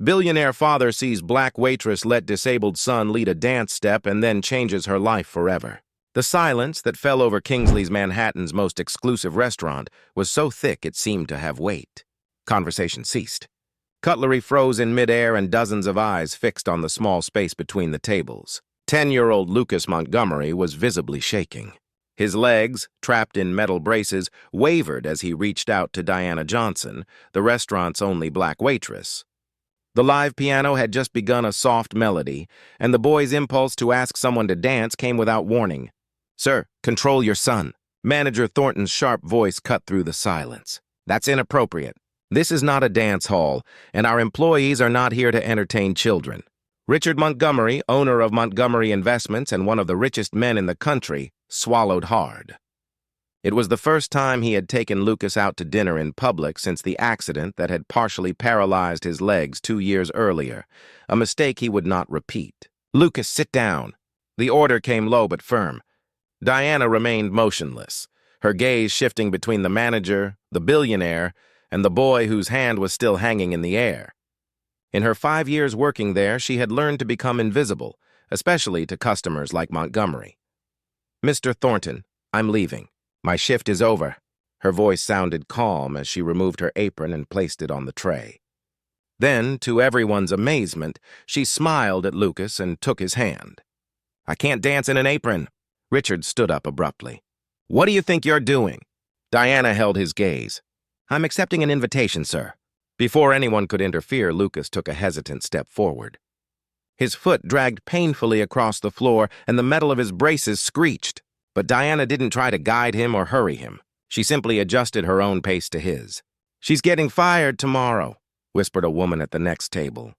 Billionaire father sees black waitress let disabled son lead a dance step and then changes her life forever. The silence that fell over Kingsley's Manhattan's most exclusive restaurant was so thick it seemed to have weight. Conversation ceased. Cutlery froze in midair and dozens of eyes fixed on the small space between the tables. 10-year-old Lucas Montgomery was visibly shaking. His legs, trapped in metal braces, wavered as he reached out to Diana Johnson, the restaurant's only black waitress. The live piano had just begun a soft melody, and the boy's impulse to ask someone to dance came without warning. "Sir, control your son." Manager Thornton's sharp voice cut through the silence. "That's inappropriate. This is not a dance hall, and our employees are not here to entertain children." Richard Montgomery, owner of Montgomery Investments and one of the richest men in the country, swallowed hard. It was the first time he had taken Lucas out to dinner in public since the accident that had partially paralyzed his legs 2 years earlier, a mistake he would not repeat. "Lucas, sit down." The order came low but firm. Diana remained motionless, her gaze shifting between the manager, the billionaire, and the boy whose hand was still hanging in the air. In her 5 years working there, she had learned to become invisible, especially to customers like Montgomery. "Mr. Thornton, I'm leaving. My shift is over." Her voice sounded calm as she removed her apron and placed it on the tray. Then, to everyone's amazement, she smiled at Lucas and took his hand. "I can't dance in an apron." Richard stood up abruptly. "What do you think you're doing?" Diana held his gaze. "I'm accepting an invitation, sir." Before anyone could interfere, Lucas took a hesitant step forward. His foot dragged painfully across the floor, and the metal of his braces screeched. But Diana didn't try to guide him or hurry him. She simply adjusted her own pace to his. "She's getting fired tomorrow," whispered a woman at the next table.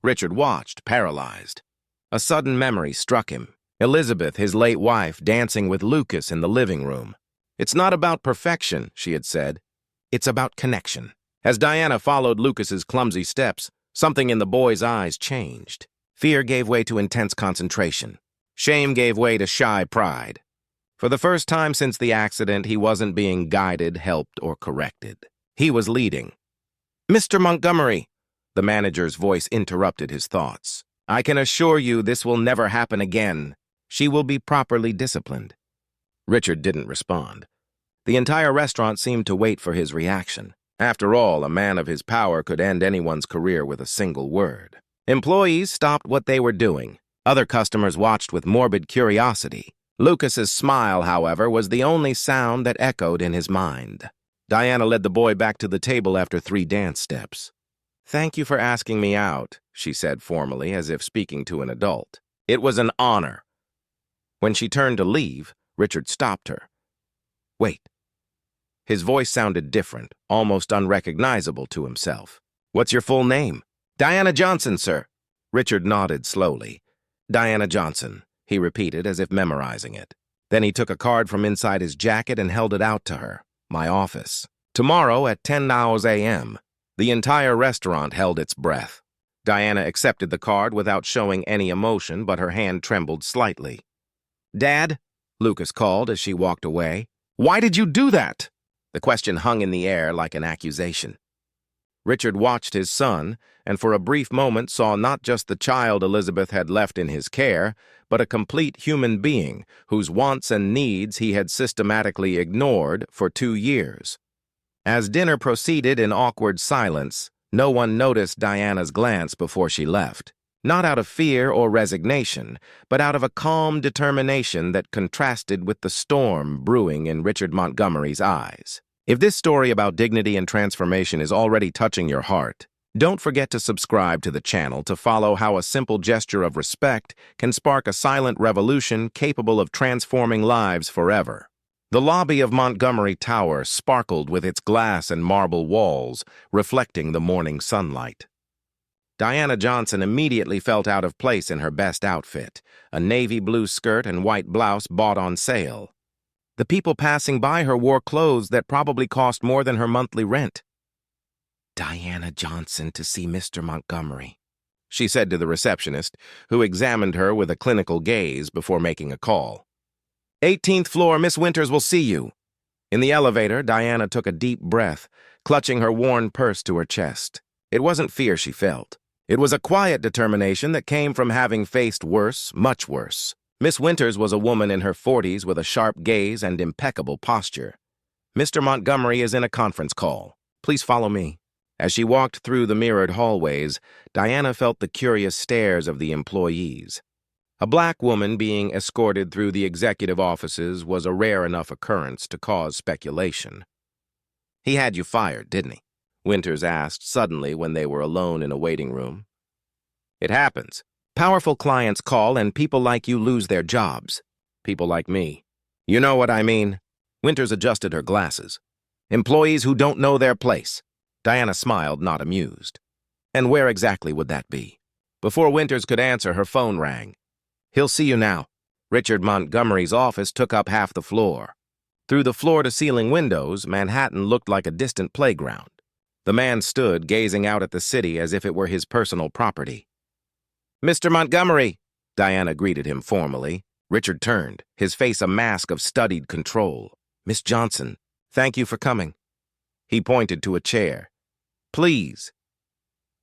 Richard watched, paralyzed. A sudden memory struck him. Elizabeth, his late wife, dancing with Lucas in the living room. "It's not about perfection," she had said. "It's about connection." As Diana followed Lucas's clumsy steps, something in the boy's eyes changed. Fear gave way to intense concentration. Shame gave way to shy pride. For the first time since the accident, he wasn't being guided, helped, or corrected. He was leading. "Mr. Montgomery," the manager's voice interrupted his thoughts. "I can assure you this will never happen again. She will be properly disciplined." Richard didn't respond. The entire restaurant seemed to wait for his reaction. After all, a man of his power could end anyone's career with a single word. Employees stopped what they were doing. Other customers watched with morbid curiosity. Lucas's smile, however, was the only sound that echoed in his mind. Diana led the boy back to the table after 3 dance steps. "Thank you for asking me out," she said formally, as if speaking to an adult. "It was an honor." When she turned to leave, Richard stopped her. "Wait." His voice sounded different, almost unrecognizable to himself. "What's your full name?" "Diana Johnson, sir." Richard nodded slowly. "Diana Johnson," he repeated as if memorizing it. Then he took a card from inside his jacket and held it out to her. "My office. Tomorrow at 10 a.m. The entire restaurant held its breath. Diana accepted the card without showing any emotion, but her hand trembled slightly. "Dad?" Lucas called as she walked away. "Why did you do that?" The question hung in the air like an accusation. Richard watched his son, and for a brief moment saw not just the child Elizabeth had left in his care, but a complete human being whose wants and needs he had systematically ignored for 2 years. As dinner proceeded in awkward silence, no one noticed Diana's glance before she left. Not out of fear or resignation, but out of a calm determination that contrasted with the storm brewing in Richard Montgomery's eyes. If this story about dignity and transformation is already touching your heart, don't forget to subscribe to the channel to follow how a simple gesture of respect can spark a silent revolution capable of transforming lives forever. The lobby of Montgomery Tower sparkled with its glass and marble walls, reflecting the morning sunlight. Diana Johnson immediately felt out of place in her best outfit, a navy blue skirt and white blouse bought on sale. The people passing by her wore clothes that probably cost more than her monthly rent. "Diana Johnson to see Mr. Montgomery," she said to the receptionist, who examined her with a clinical gaze before making a call. "18th floor, Miss Winters will see you." In the elevator, Diana took a deep breath, clutching her worn purse to her chest. It wasn't fear she felt. It was a quiet determination that came from having faced worse, much worse. Miss Winters was a woman in her 40s with a sharp gaze and impeccable posture. "Mr. Montgomery is in a conference call. Please follow me." As she walked through the mirrored hallways, Diana felt the curious stares of the employees. A black woman being escorted through the executive offices was a rare enough occurrence to cause speculation. "He had you fired, didn't he?" Winters asked suddenly when they were alone in a waiting room. "It happens. Powerful clients call and people like you lose their jobs. People like me. You know what I mean?" Winters adjusted her glasses. "Employees who don't know their place." Diana smiled, not amused. "And where exactly would that be?" Before Winters could answer, her phone rang. "He'll see you now." Richard Montgomery's office took up half the floor. Through the floor-to-ceiling windows, Manhattan looked like a distant playground. The man stood, gazing out at the city as if it were his personal property. "Mr. Montgomery," Diana greeted him formally. Richard turned, his face a mask of studied control. "Miss Johnson, thank you for coming." He pointed to a chair. "Please."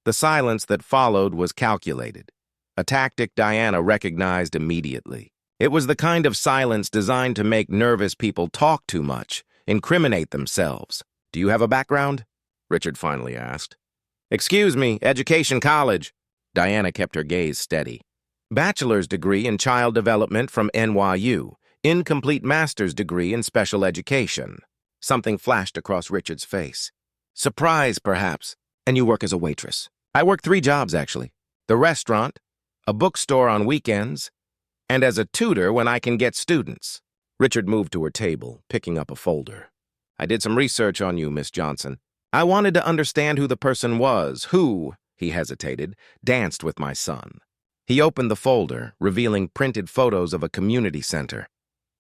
The silence that followed was calculated, a tactic Diana recognized immediately. It was the kind of silence designed to make nervous people talk too much, incriminate themselves. "Do you have a background?" Richard finally asked. "Excuse me, education college." Diana kept her gaze steady. "Bachelor's degree in child development from NYU, incomplete master's degree in special education." Something flashed across Richard's face. "Surprise, perhaps. And you work as a waitress." "I work 3 jobs, actually. The restaurant, a bookstore on weekends, and as a tutor when I can get students." Richard moved to her table, picking up a folder. "I did some research on you, Miss Johnson. I wanted to understand who the person was who," he hesitated, "danced with my son." He opened the folder, revealing printed photos of a community center.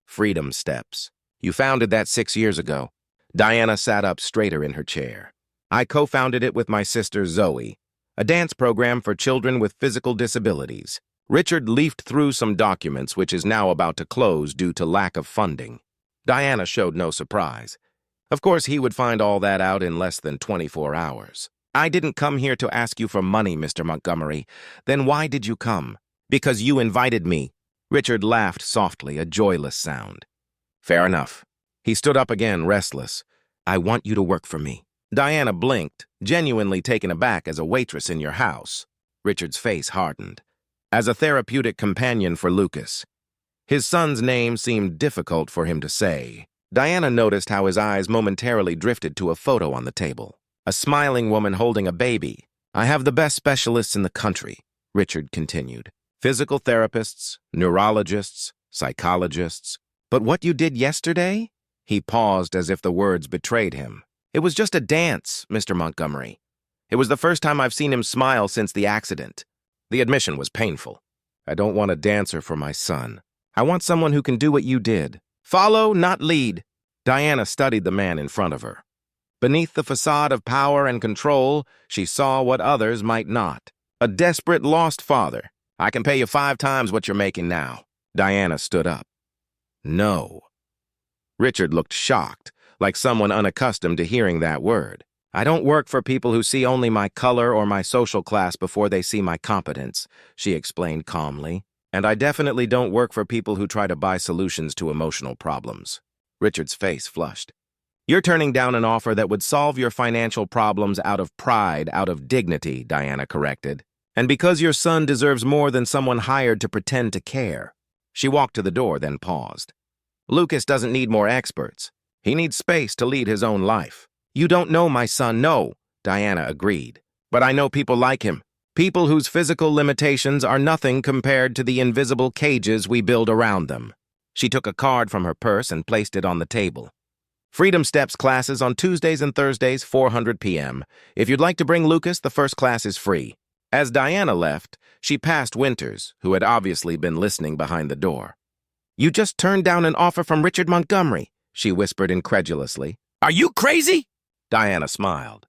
"Freedom Steps. You founded that 6 years ago." Diana sat up straighter in her chair. "I co-founded it with my sister Zoe, a dance program for children with physical disabilities." Richard leafed through some documents which is now about to close due to lack of funding. Diana showed no surprise. Of course, he would find all that out in less than 24 hours. "I didn't come here to ask you for money, Mr. Montgomery." "Then why did you come?" "Because you invited me." Richard laughed softly, a joyless sound. "Fair enough." He stood up again, restless. "I want you to work for me." Diana blinked, genuinely taken aback. "As a waitress in your house." Richard's face hardened. "As a therapeutic companion for Lucas." His son's name seemed difficult for him to say. Diana noticed how his eyes momentarily drifted to a photo on the table. A smiling woman holding a baby. "I have the best specialists in the country," Richard continued. "Physical therapists, neurologists, psychologists. But what you did yesterday?" He paused as if the words betrayed him. "It was just a dance, Mr. Montgomery. It was the first time I've seen him smile since the accident." The admission was painful. "I don't want a dancer for my son. I want someone who can do what you did. Follow, not lead." Diana studied the man in front of her. Beneath the facade of power and control, she saw what others might not. A desperate, lost father. "I can pay you 5 times what you're making now." Diana stood up. "No." Richard looked shocked, like someone unaccustomed to hearing that word. "I don't work for people who see only my color or my social class before they see my competence," she explained calmly. "And I definitely don't work for people who try to buy solutions to emotional problems." Richard's face flushed. "You're turning down an offer that would solve your financial problems out of pride, out of dignity," Diana corrected. "And because your son deserves more than someone hired to pretend to care." She walked to the door, then paused. "Lucas doesn't need more experts. He needs space to lead his own life." "You don't know my son." "No," Diana agreed. "But I know people like him. People whose physical limitations are nothing compared to the invisible cages we build around them." She took a card from her purse and placed it on the table. "Freedom Steps classes on Tuesdays and Thursdays, 400 p.m. If you'd like to bring Lucas, the first class is free." As Diana left, she passed Winters, who had obviously been listening behind the door. "You just turned down an offer from Richard Montgomery," she whispered incredulously. "Are you crazy?" Diana smiled.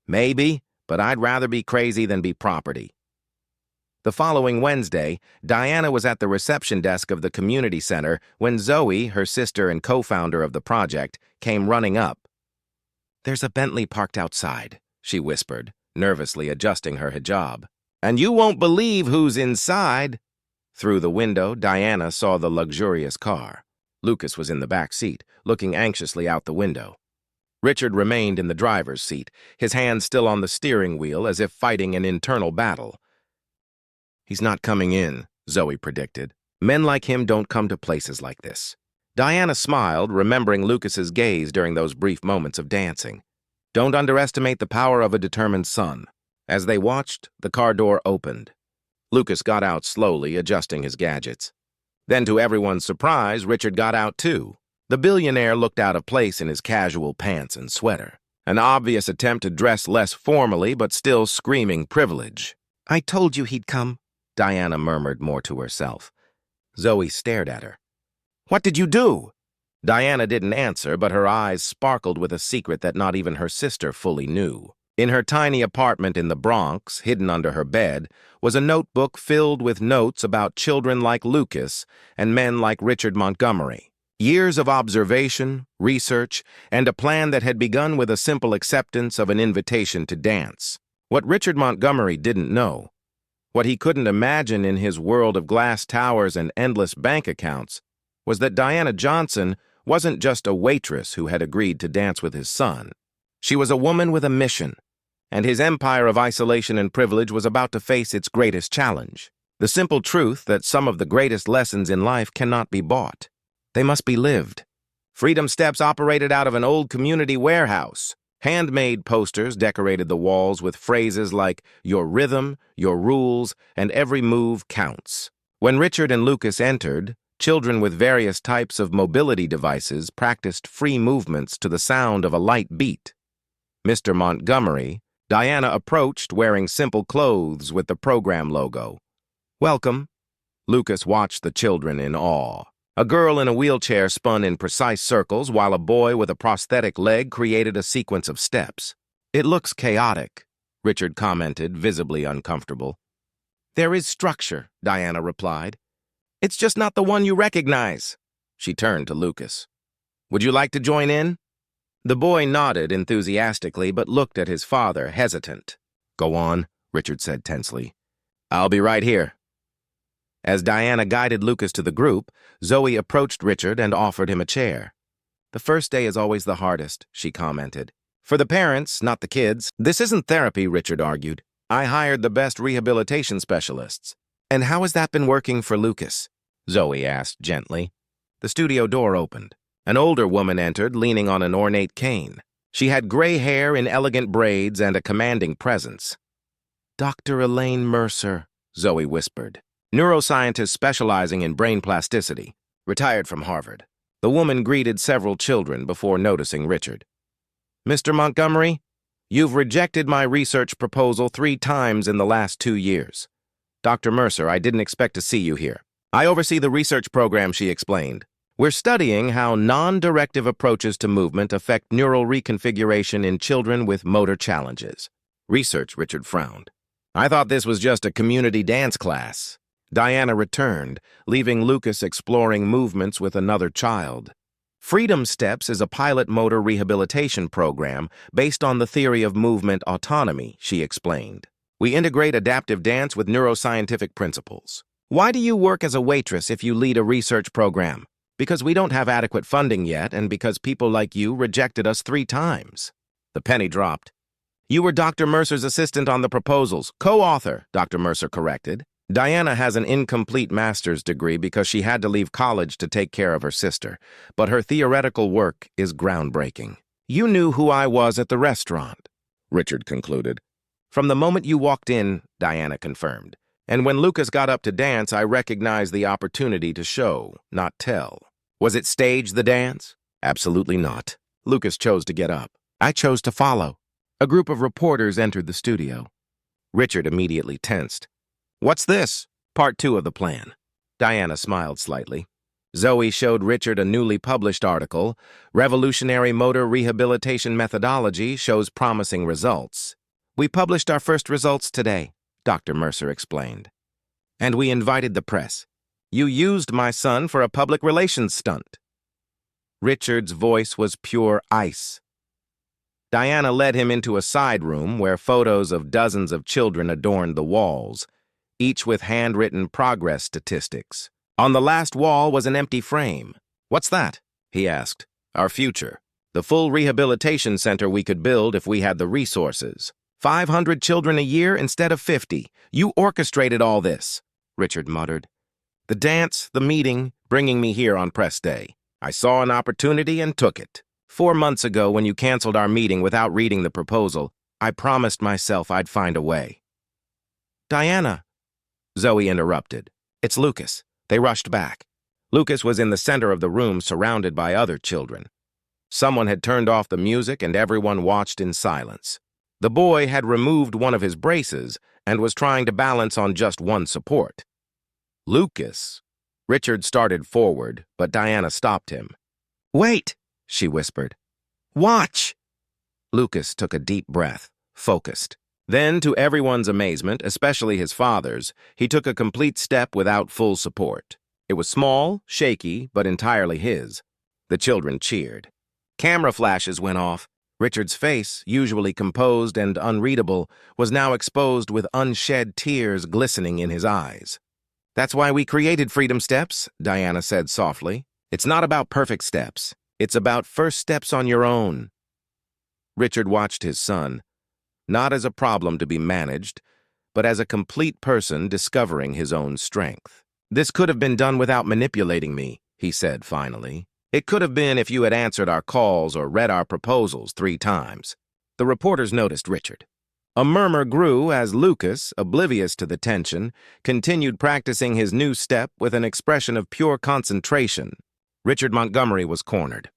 "Maybe, but I'd rather be crazy than be property." The following Wednesday, Diana was at the reception desk of the community center when Zoe, her sister and co-founder of the project, came running up. "There's a Bentley parked outside," she whispered, nervously adjusting her hijab. And you won't believe who's inside. Through the window, Diana saw the luxurious car. Lucas was in the back seat, looking anxiously out the window. Richard remained in the driver's seat, his hand still on the steering wheel as if fighting an internal battle. He's not coming in, Zoe predicted. Men like him don't come to places like this. Diana smiled, remembering Lucas's gaze during those brief moments of dancing. Don't underestimate the power of a determined son. As they watched, the car door opened. Lucas got out slowly, adjusting his gadgets. Then, to everyone's surprise, Richard got out too. The billionaire looked out of place in his casual pants and sweater, an obvious attempt to dress less formally but still screaming privilege. I told you he'd come, Diana murmured more to herself. Zoe stared at her. What did you do? Diana didn't answer, but her eyes sparkled with a secret that not even her sister fully knew. In her tiny apartment in the Bronx, hidden under her bed, was a notebook filled with notes about children like Lucas and men like Richard Montgomery. Years of observation, research, and a plan that had begun with a simple acceptance of an invitation to dance. What Richard Montgomery didn't know, what he couldn't imagine in his world of glass towers and endless bank accounts, was that Diana Johnson wasn't just a waitress who had agreed to dance with his son. She was a woman with a mission, and his empire of isolation and privilege was about to face its greatest challenge. The simple truth that some of the greatest lessons in life cannot be bought. They must be lived. Freedom Steps operated out of an old community warehouse. Handmade posters decorated the walls with phrases like, your rhythm, your rules, and every move counts. When Richard and Lucas entered, children with various types of mobility devices practiced free movements to the sound of a light beat. Mr. Montgomery, Diana approached wearing simple clothes with the program logo. Welcome. Lucas watched the children in awe. A girl in a wheelchair spun in precise circles while a boy with a prosthetic leg created a sequence of steps. It looks chaotic, Richard commented, visibly uncomfortable. There is structure, Diana replied. It's just not the one you recognize. She turned to Lucas. Would you like to join in? The boy nodded enthusiastically but looked at his father, hesitant. Go on, Richard said tensely. I'll be right here. As Diana guided Lucas to the group, Zoe approached Richard and offered him a chair. The first day is always the hardest, she commented. For the parents, not the kids. This isn't therapy, Richard argued. I hired the best rehabilitation specialists. And how has that been working for Lucas? Zoe asked gently. The studio door opened. An older woman entered, leaning on an ornate cane. She had gray hair in elegant braids and a commanding presence. Dr. Elaine Mercer, Zoe whispered. Neuroscientist specializing in brain plasticity, retired from Harvard. The woman greeted several children before noticing Richard. Mr. Montgomery, you've rejected my research proposal 3 times in the last 2 years. Dr. Mercer, I didn't expect to see you here. I oversee the research program, she explained. We're studying how non-directive approaches to movement affect neural reconfiguration in children with motor challenges. Research, Richard frowned. I thought this was just a community dance class. Diana returned, leaving Lucas exploring movements with another child. Freedom Steps is a pilot motor rehabilitation program based on the theory of movement autonomy, she explained. We integrate adaptive dance with neuroscientific principles. Why do you work as a waitress if you lead a research program? Because we don't have adequate funding yet, and because people like you rejected us 3 times. The penny dropped. You were Dr. Mercer's assistant on the proposals. Co-author, Dr. Mercer corrected. Diana has an incomplete master's degree because she had to leave college to take care of her sister, but her theoretical work is groundbreaking. You knew who I was at the restaurant, Richard concluded. From the moment you walked in, Diana confirmed. And when Lucas got up to dance, I recognized the opportunity to show, not tell. Was it staged, the dance? Absolutely not. Lucas chose to get up. I chose to follow. A group of reporters entered the studio. Richard immediately tensed. What's this? Part 2 of the plan. Diana smiled slightly. Zoe showed Richard a newly published article. Revolutionary motor rehabilitation methodology shows promising results. We published our first results today, Dr. Mercer explained. And we invited the press. You used my son for a public relations stunt. Richard's voice was pure ice. Diana led him into a side room where photos of dozens of children adorned the walls, each with handwritten progress statistics. On the last wall was an empty frame. "What's that?" he asked. "Our future. The full rehabilitation center we could build if we had the resources. 500 children a year instead of 50. You orchestrated all this," Richard muttered. "The dance, the meeting, bringing me here on press day. I saw an opportunity and took it. 4 months ago, when you canceled our meeting without reading the proposal, I promised myself I'd find a way." "Diana," Zoe interrupted. "It's Lucas." They rushed back. Lucas was in the center of the room, surrounded by other children. Someone had turned off the music and everyone watched in silence. The boy had removed one of his braces and was trying to balance on just one support. "Lucas." Richard started forward, but Diana stopped him. "Wait," she whispered. "Watch." Lucas took a deep breath, focused. Then, to everyone's amazement, especially his father's, he took a complete step without full support. It was small, shaky, but entirely his. The children cheered. Camera flashes went off. Richard's face, usually composed and unreadable, was now exposed with unshed tears glistening in his eyes. "That's why we created Freedom Steps," Diana said softly. "It's not about perfect steps. It's about first steps on your own." Richard watched his son, not as a problem to be managed, but as a complete person discovering his own strength. "This could have been done without manipulating me," he said finally. "It could have been if you had answered our calls or read our proposals 3 times. The reporters noticed Richard. A murmur grew as Lucas, oblivious to the tension, continued practicing his new step with an expression of pure concentration. Richard Montgomery was cornered.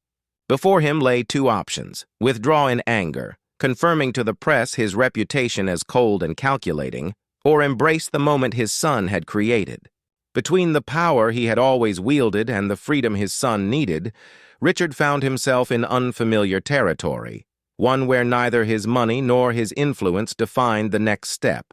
Before him lay 2 options: withdraw in anger, confirming to the press his reputation as cold and calculating, or embrace the moment his son had created. Between the power he had always wielded and the freedom his son needed, Richard found himself in unfamiliar territory, one where neither his money nor his influence defined the next step.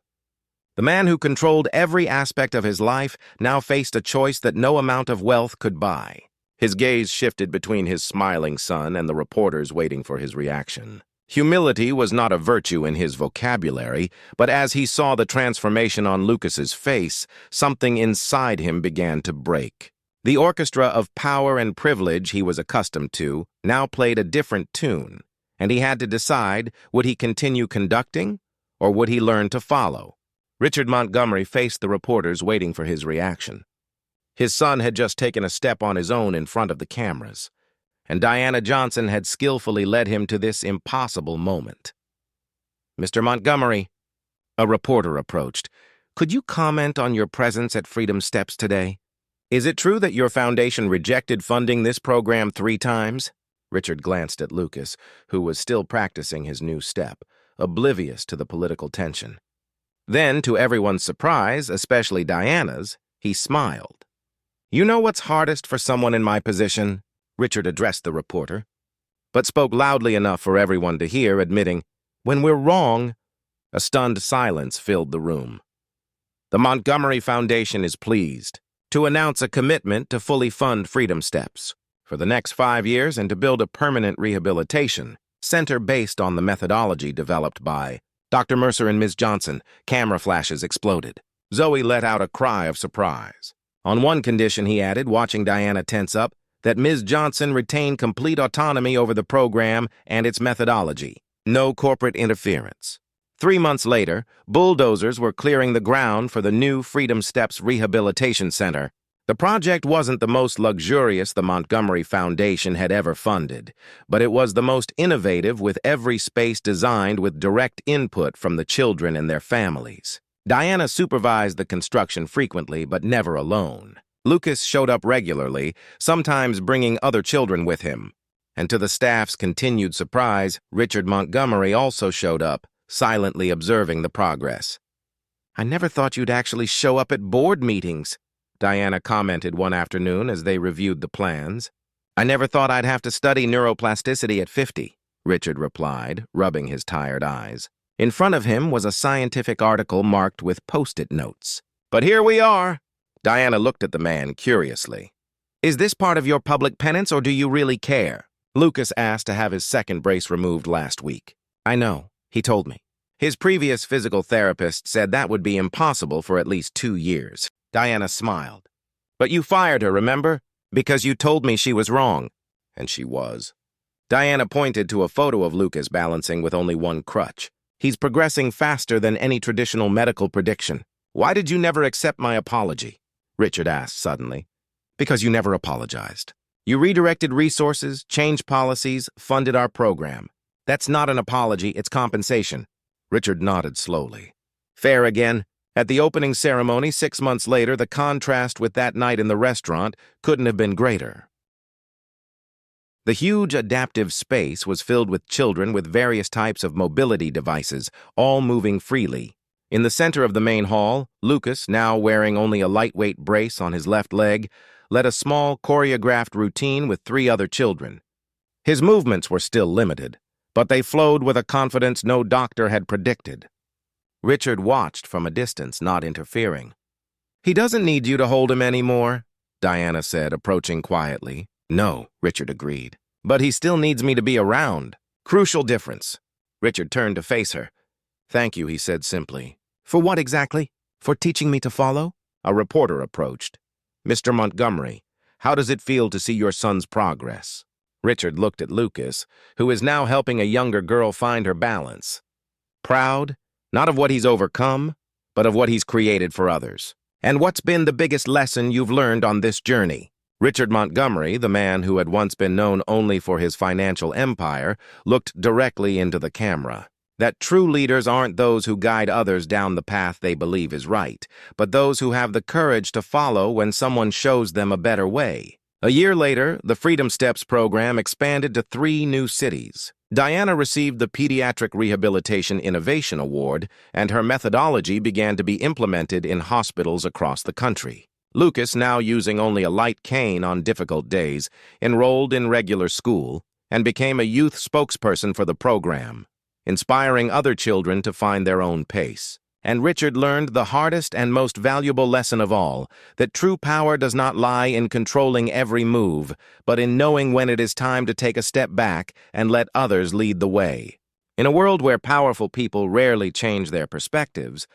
The man who controlled every aspect of his life now faced a choice that no amount of wealth could buy. His gaze shifted between his smiling son and the reporters waiting for his reaction. Humility was not a virtue in his vocabulary, but as he saw the transformation on Lucas's face, something inside him began to break. The orchestra of power and privilege he was accustomed to now played a different tune, and he had to decide, would he continue conducting, or would he learn to follow? Richard Montgomery faced the reporters waiting for his reaction. His son had just taken a step on his own in front of the cameras, and Diana Johnson had skillfully led him to this impossible moment. "Mr. Montgomery," a reporter approached, "could you comment on your presence at Freedom Steps today? Is it true that your foundation rejected funding this program 3 times? Richard glanced at Lucas, who was still practicing his new step, oblivious to the political tension. Then, to everyone's surprise, especially Diana's, he smiled. "You know what's hardest for someone in my position?" Richard addressed the reporter, but spoke loudly enough for everyone to hear, admitting, "When we're wrong." A stunned silence filled the room. The Montgomery Foundation is pleased to announce a commitment to fully fund Freedom Steps for the next 5 years and to build a permanent rehabilitation center based on the methodology developed by Dr. Mercer and Ms. Johnson. Camera flashes exploded. Zoe let out a cry of surprise. On one condition, he added, watching Diana tense up, that Ms. Johnson retain complete autonomy over the program and its methodology. No corporate interference. 3 months later, bulldozers were clearing the ground for the new Freedom Steps Rehabilitation Center. The project wasn't the most luxurious the Montgomery Foundation had ever funded, but it was the most innovative, with every space designed with direct input from the children and their families. Diana supervised the construction frequently, but never alone. Lucas showed up regularly, sometimes bringing other children with him. And to the staff's continued surprise, Richard Montgomery also showed up, silently observing the progress. "I never thought you'd actually show up at board meetings," Diana commented one afternoon as they reviewed the plans. "I never thought I'd have to study neuroplasticity at 50, Richard replied, rubbing his tired eyes. In front of him was a scientific article marked with post-it notes. "But here we are." Diana looked at the man curiously. "Is this part of your public penance, or do you really care?" Lucas asked to have his second brace removed last week. I know, he told me. His previous physical therapist said that would be impossible for at least 2 years. Diana smiled. But you fired her, remember? Because you told me she was wrong. And she was. Diana pointed to a photo of Lucas balancing with only one crutch. He's progressing faster than any traditional medical prediction. Why did you never accept my apology? Richard asked suddenly. Because you never apologized. You redirected resources, changed policies, funded our program. That's not an apology, it's compensation. Richard nodded slowly. Fair again. At the opening ceremony 6 months later, the contrast with that night in the restaurant couldn't have been greater. The huge adaptive space was filled with children with various types of mobility devices, all moving freely. In the center of the main hall, Lucas, now wearing only a lightweight brace on his left leg, led a small, choreographed routine with 3 other children. His movements were still limited, but they flowed with a confidence no doctor had predicted. Richard watched from a distance, not interfering. He doesn't need you to hold him anymore, Diana said, approaching quietly. No, Richard agreed. But he still needs me to be around. Crucial difference. Richard turned to face her. Thank you, he said simply. For what exactly? For teaching me to follow? A reporter approached. Mr. Montgomery, how does it feel to see your son's progress? Richard looked at Lucas, who is now helping a younger girl find her balance. Proud, not of what he's overcome, but of what he's created for others. And what's been the biggest lesson you've learned on this journey? Richard Montgomery, the man who had once been known only for his financial empire, looked directly into the camera. That true leaders aren't those who guide others down the path they believe is right, but those who have the courage to follow when someone shows them a better way. A year later, the Freedom Steps program expanded to 3 new cities. Diana received the Pediatric Rehabilitation Innovation Award, and her methodology began to be implemented in hospitals across the country. Lucas, now using only a light cane on difficult days, enrolled in regular school and became a youth spokesperson for the program, inspiring other children to find their own pace. And Richard learned the hardest and most valuable lesson of all, that true power does not lie in controlling every move, but in knowing when it is time to take a step back and let others lead the way. In a world where powerful people rarely change their perspectives,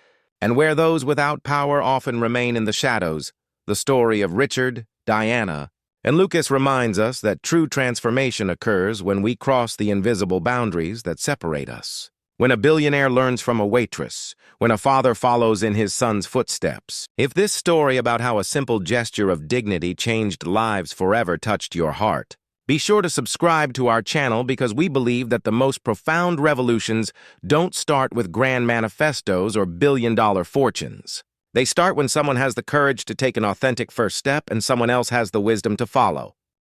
and where those without power often remain in the shadows, the story of Richard, Diana, and Lucas reminds us that true transformation occurs when we cross the invisible boundaries that separate us. When a billionaire learns from a waitress, when a father follows in his son's footsteps. If this story about how a simple gesture of dignity changed lives forever touched your heart, be sure to subscribe to our channel because we believe that the most profound revolutions don't start with grand manifestos or billion-dollar fortunes. They start when someone has the courage to take an authentic first step and someone else has the wisdom to follow.